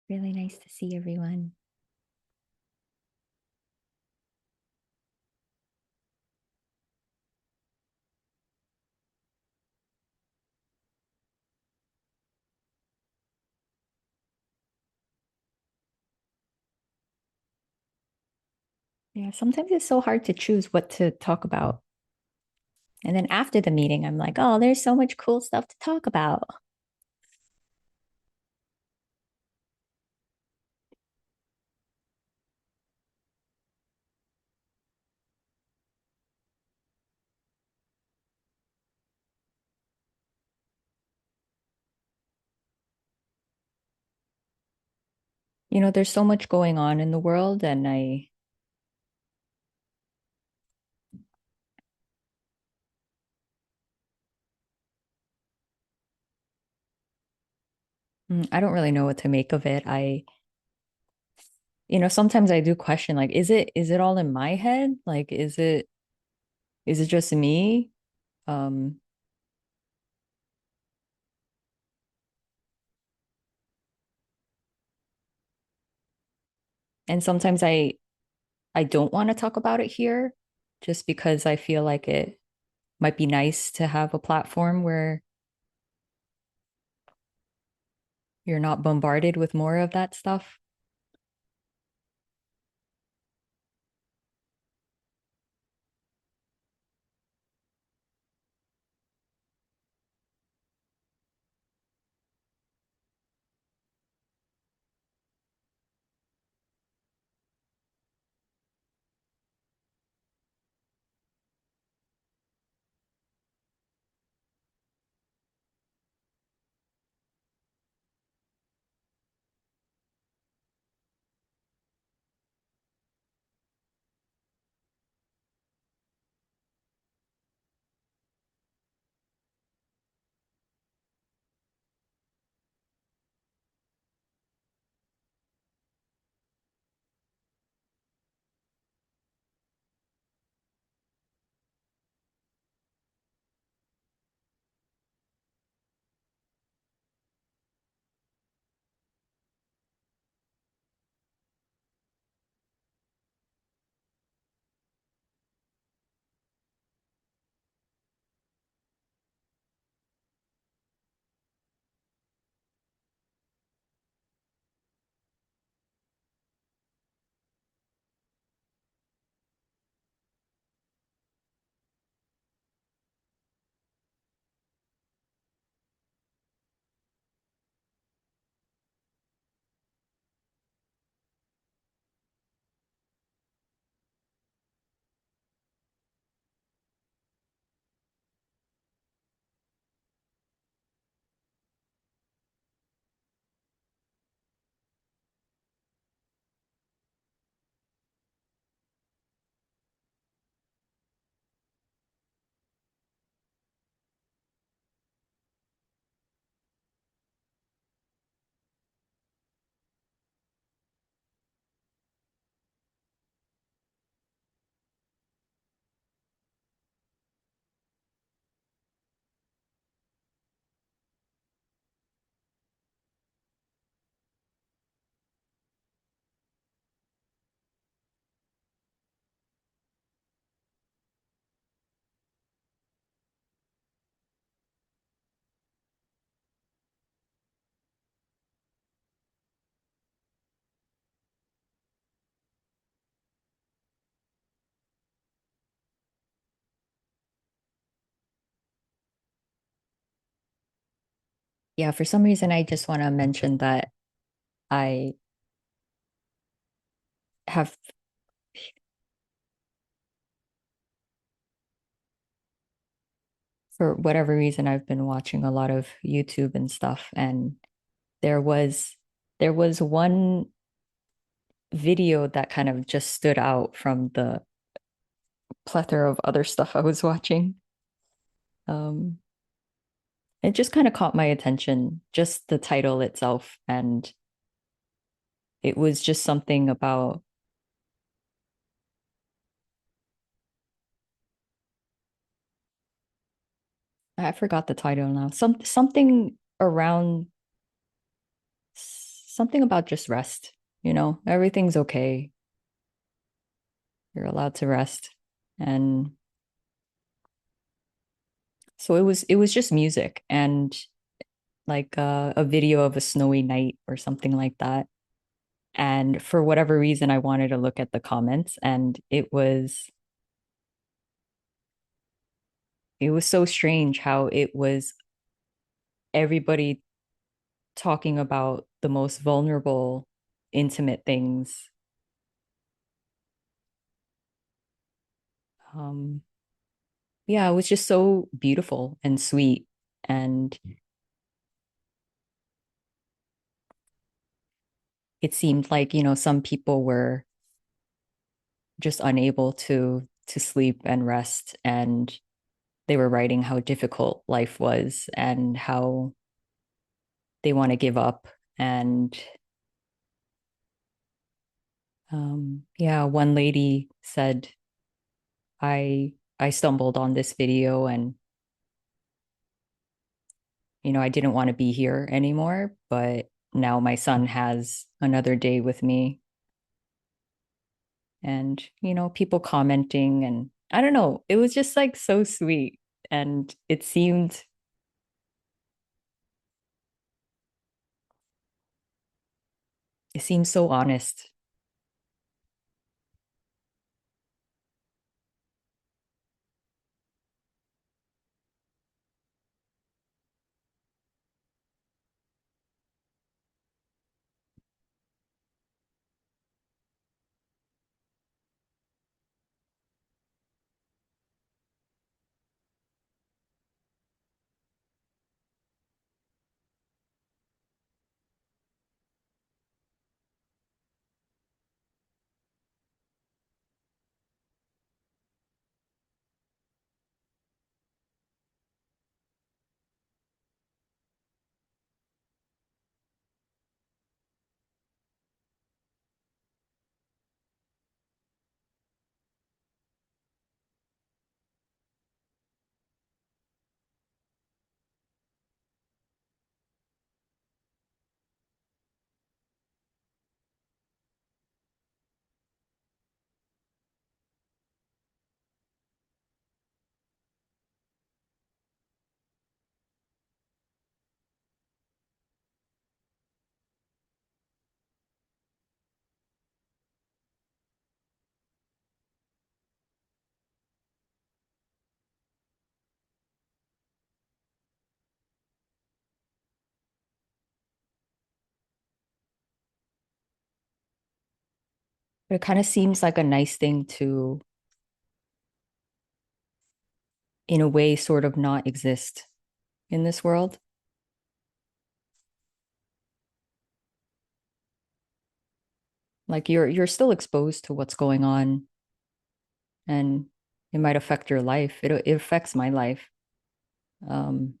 Really nice to see everyone. Yeah, sometimes it's so hard to choose what to talk about. And then after the meeting, I'm like, oh, there's so much cool stuff to talk about. There's so much going on in the world, and I don't really know what to make of it. Sometimes I do question, like, is it all in my head? Like, is it just me? Um, and sometimes I don't want to talk about it here just because I feel like it might be nice to have a platform where you're not bombarded with more of that stuff. Yeah, for some reason, I just want to mention that I have, for whatever reason, I've been watching a lot of YouTube and stuff, and there was there was one video that kind of just stood out from the plethora of other stuff I was watching. Um, it just kind of caught my attention, just the title itself, and it was just something about, I forgot the title now. Something around something about just rest, everything's okay. You're allowed to rest. And so it was just music and like a video of a snowy night or something like that. And for whatever reason, I wanted to look at the comments, and it was so strange how it was everybody talking about the most vulnerable, intimate things. Um, yeah, it was just so beautiful and sweet. And it seemed like, some people were just unable to sleep and rest, and they were writing how difficult life was and how they want to give up. And yeah, one lady said, I stumbled on this video, and I didn't want to be here anymore, but now my son has another day with me. And people commenting, and I don't know, it was just like so sweet, and it seemed so honest. But it kind of seems like a nice thing to, in a way, sort of not exist in this world. Like you're still exposed to what's going on, and it might affect your life. It affects my life. Um,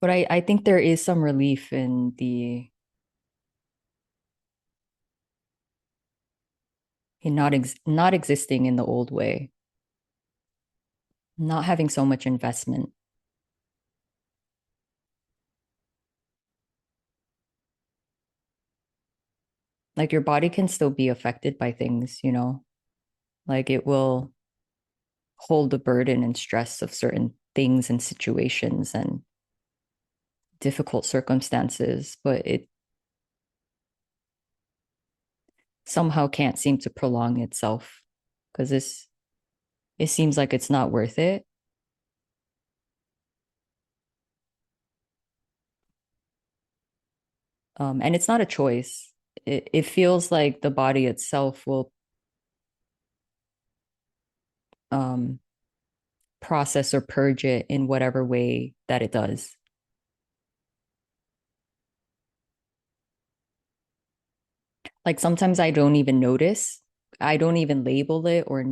but I think there is some relief in the in not existing in the old way, not having so much investment. Like your body can still be affected by things, like it will hold the burden and stress of certain things and situations and difficult circumstances, but it somehow can't seem to prolong itself because it seems like it's not worth it. And it's not a choice. It feels like the body itself will um, process or purge it in whatever way that it does. Like sometimes I don't even notice, I don't even label it or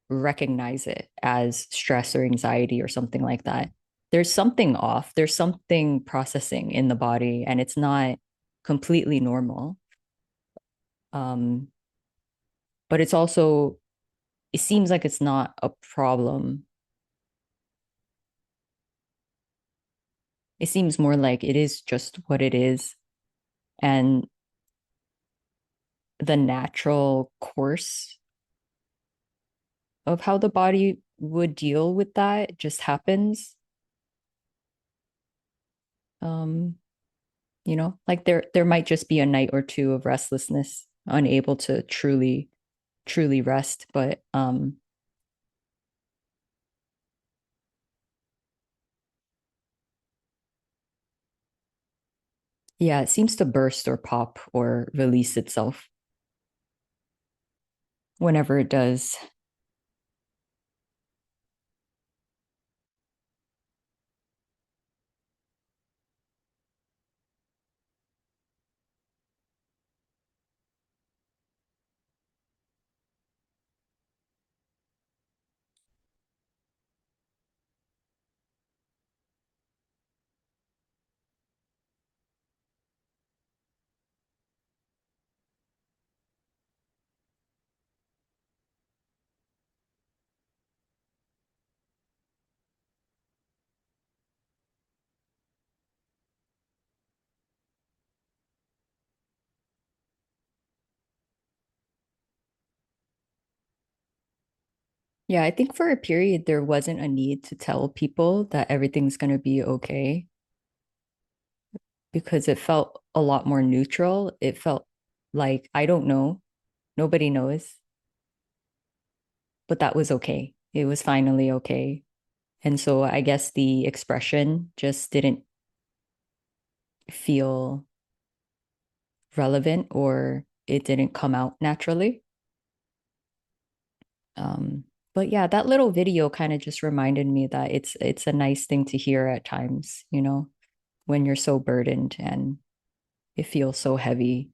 recognize it as stress or anxiety or something like that. There's something off, there's something processing in the body, and it's not completely normal. Um, but it seems like it's not a problem it seems more like it is just what it is. And the natural course of how the body would deal with that just happens. Um, like there might just be a night or two of restlessness, unable to truly rest. But yeah, it seems to burst or pop or release itself whenever it does. Yeah, I think for a period there wasn't a need to tell people that everything's going to be okay because it felt a lot more neutral. It felt like I don't know, nobody knows, but that was okay. It was finally okay. And so I guess the expression just didn't feel relevant or it didn't come out naturally. Um, but yeah, that little video kind of just reminded me that it's a nice thing to hear at times, when you're so burdened and it feels so heavy.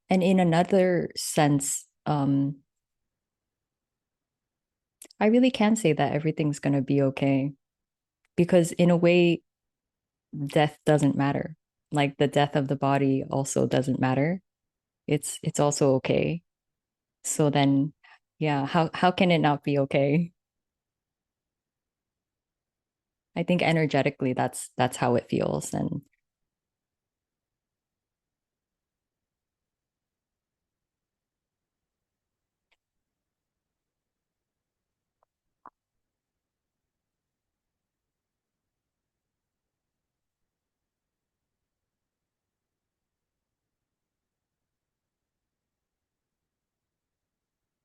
And in another sense, I really can say that everything's going to be okay because in a way, death doesn't matter. Like the death of the body also doesn't matter. It's also okay. So then, yeah, how can it not be okay? I think energetically that's how it feels. And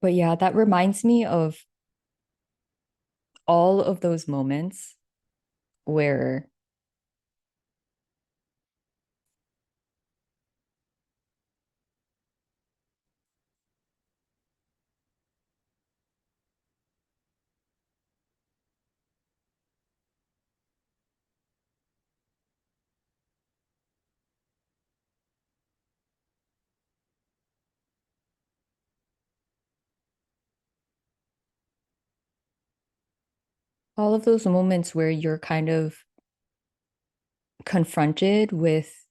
but yeah, that reminds me of all of those moments where all of those moments where you're kind of confronted with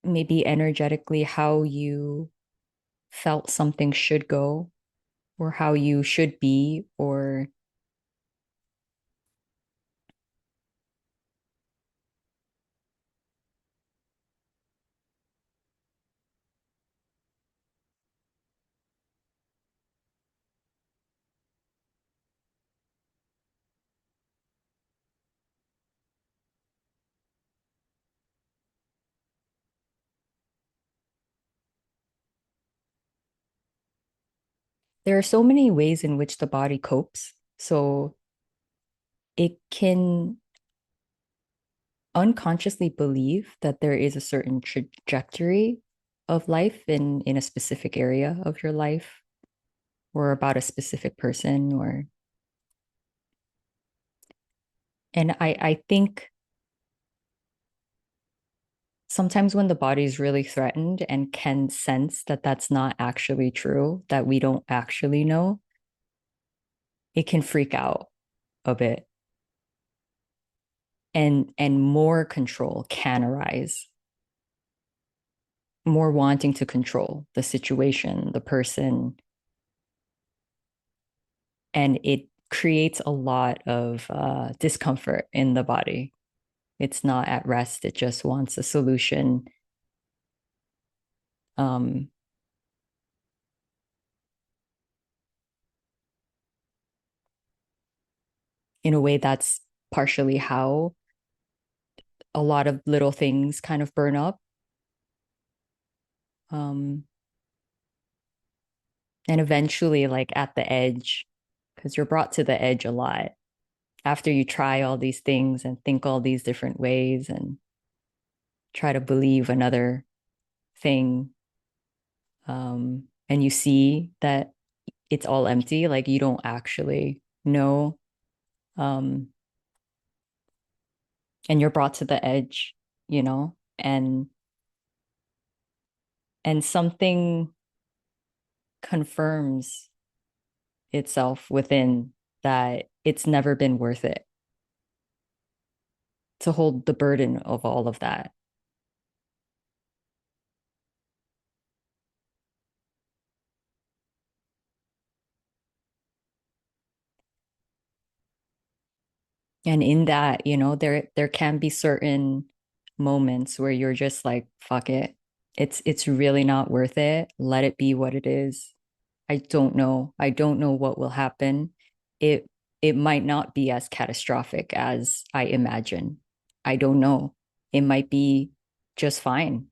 maybe energetically how you felt something should go or how you should be, or there are so many ways in which the body copes. So it can unconsciously believe that there is a certain trajectory of life in a specific area of your life or about a specific person or and I think sometimes when the body is really threatened and can sense that that's not actually true, that we don't actually know, it can freak out a bit, and more control can arise, more wanting to control the situation, the person, and it creates a lot of discomfort in the body. It's not at rest, it just wants a solution, um, in a way that's partially how a lot of little things kind of burn up. Um, and eventually, like at the edge, because you're brought to the edge a lot after you try all these things and think all these different ways and try to believe another thing. And you see that it's all empty, like you don't actually know. Um, and you're brought to the edge, you know, and something confirms itself within that it's never been worth it to hold the burden of all of that. And in that, you know, there can be certain moments where you're just like, fuck it. It's really not worth it. Let it be what it is. I don't know. I don't know what will happen. It it might not be as catastrophic as I imagine. I don't know. It might be just fine.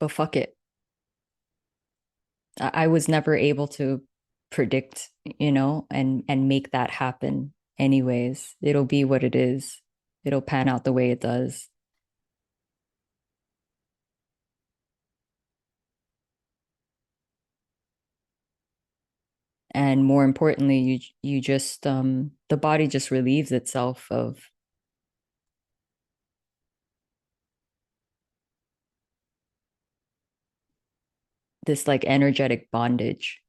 But fuck it. I was never able to predict, you know, and make that happen anyways. It'll be what it is. It'll pan out the way it does. And more importantly, you just the body just relieves itself of this like energetic bondage.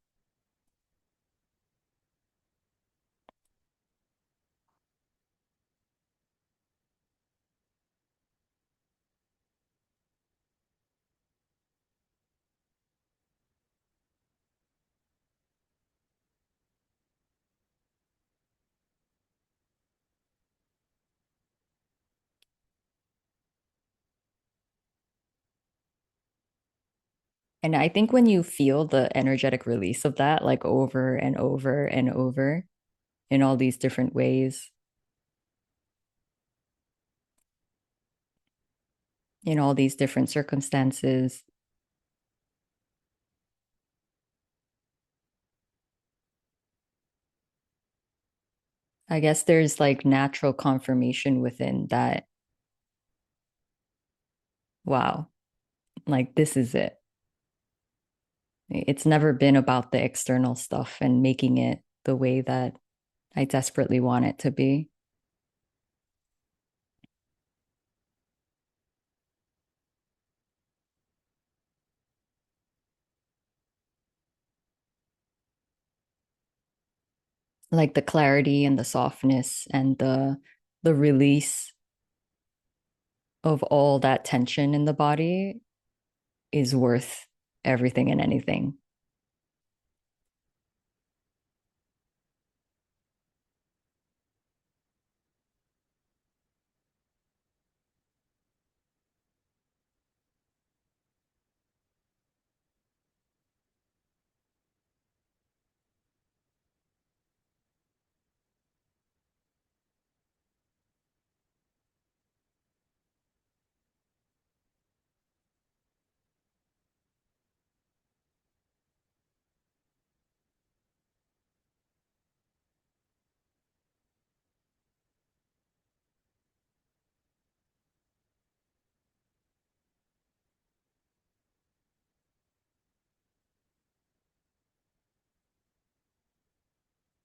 And I think when you feel the energetic release of that, like over and over and over in all these different ways, in all these different circumstances, I guess there's like natural confirmation within that, wow, like this is it. It's never been about the external stuff and making it the way that I desperately want it to be. Like the clarity and the softness and the release of all that tension in the body is worth everything and anything.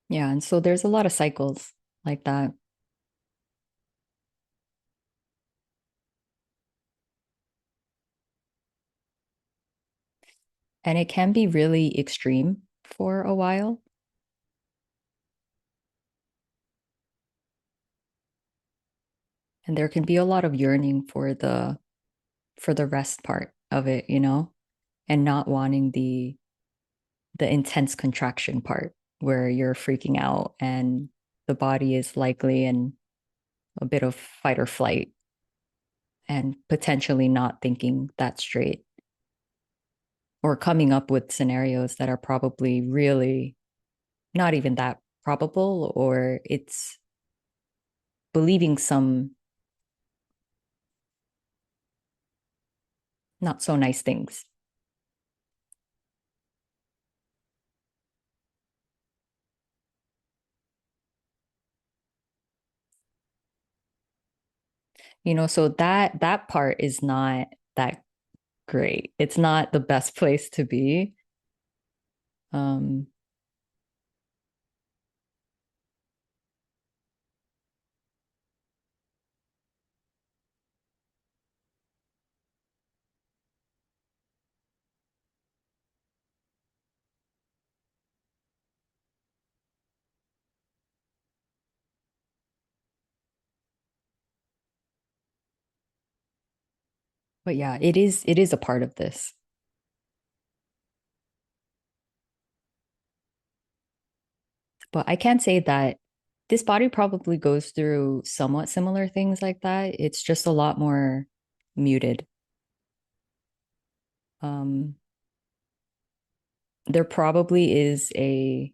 Yeah, and so there's a lot of cycles like that. And it can be really extreme for a while. And there can be a lot of yearning for the rest part of it, you know, and not wanting the intense contraction part where you're freaking out and the body is likely in a bit of fight or flight and potentially not thinking that straight or coming up with scenarios that are probably really not even that probable, or it's believing some not so nice things. You know, so that part is not that great. It's not the best place to be. Um, but yeah, it is a part of this. But I can say that this body probably goes through somewhat similar things like that. It's just a lot more muted. Um, there probably is a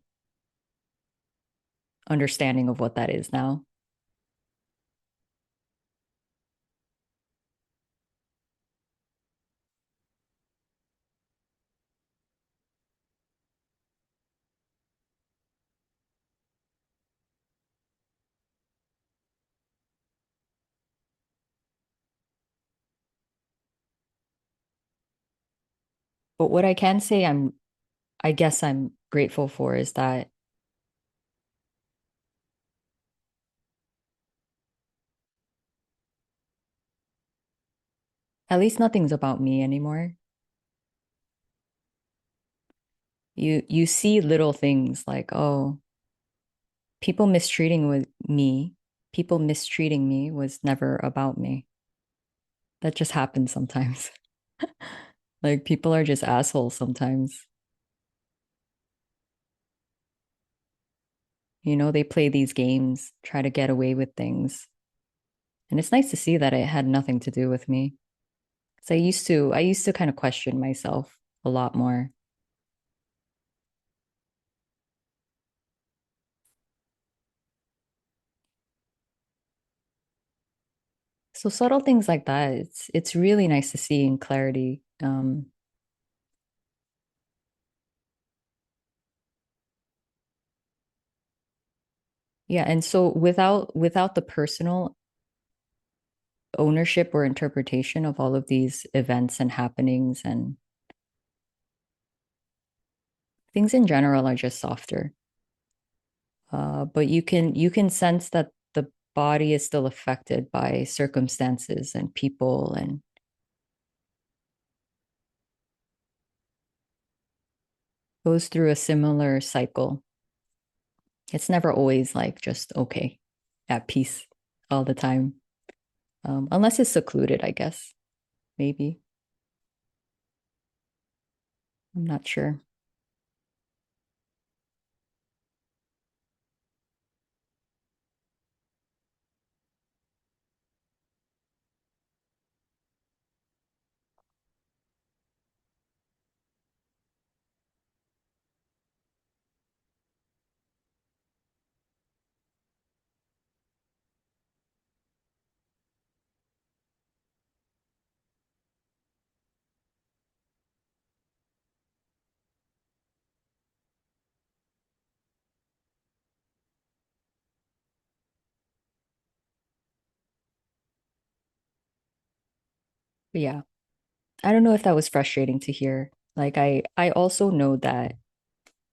understanding of what that is now. But what I can say I guess I'm grateful for is that at least nothing's about me anymore. You see little things like, oh, people mistreating with me, people mistreating me was never about me. That just happens sometimes. Like people are just assholes sometimes. You know, they play these games, try to get away with things. And it's nice to see that it had nothing to do with me. So I used to kind of question myself a lot more. So subtle things like that, it's really nice to see in clarity. Yeah, and so without the personal ownership or interpretation of all of these events and happenings and things in general are just softer. But you can sense that the body is still affected by circumstances and people and goes through a similar cycle. It's never always like just okay, at peace all the time. Unless it's secluded, I guess. Maybe. I'm not sure. But yeah, I don't know if that was frustrating to hear. Like I also know that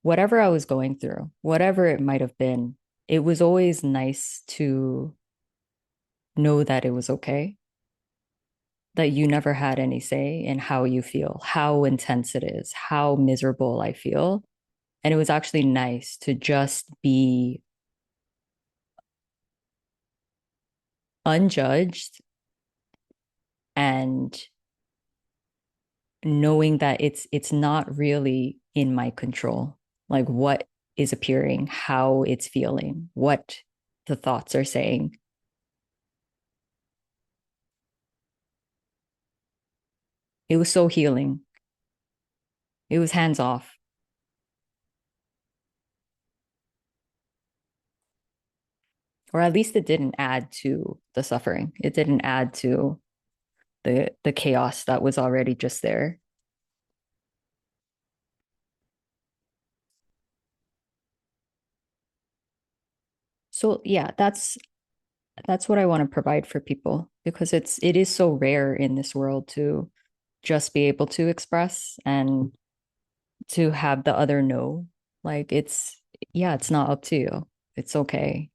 whatever I was going through, whatever it might have been, it was always nice to know that it was okay. that you never had any say in how you feel, how intense it is, how miserable I feel. And it was actually nice to just be unjudged and knowing that it's not really in my control. Like what is appearing, how it's feeling, what the thoughts are saying. It was so healing. It was hands off, or at least it didn't add to the suffering. It didn't add to the chaos that was already just there. So yeah, that's what I want to provide for people because it is so rare in this world to just be able to express and to have the other know. Like it's yeah, it's not up to you. It's okay.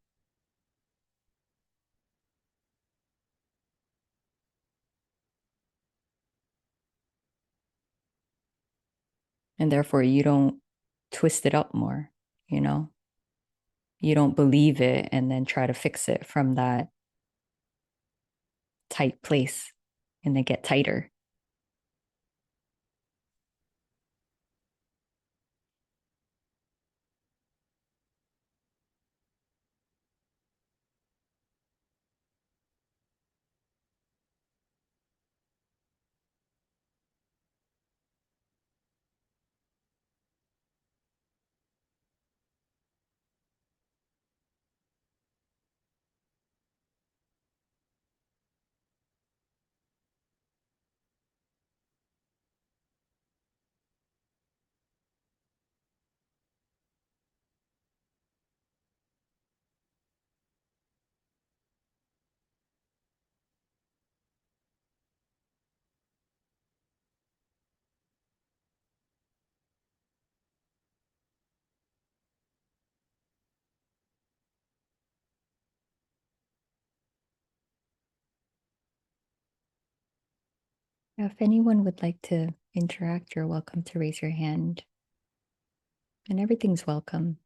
And therefore you don't twist it up more, you know? You don't believe it and then try to fix it from that tight place and then get tighter. If anyone would like to interact, you're welcome to raise your hand, and everything's welcome.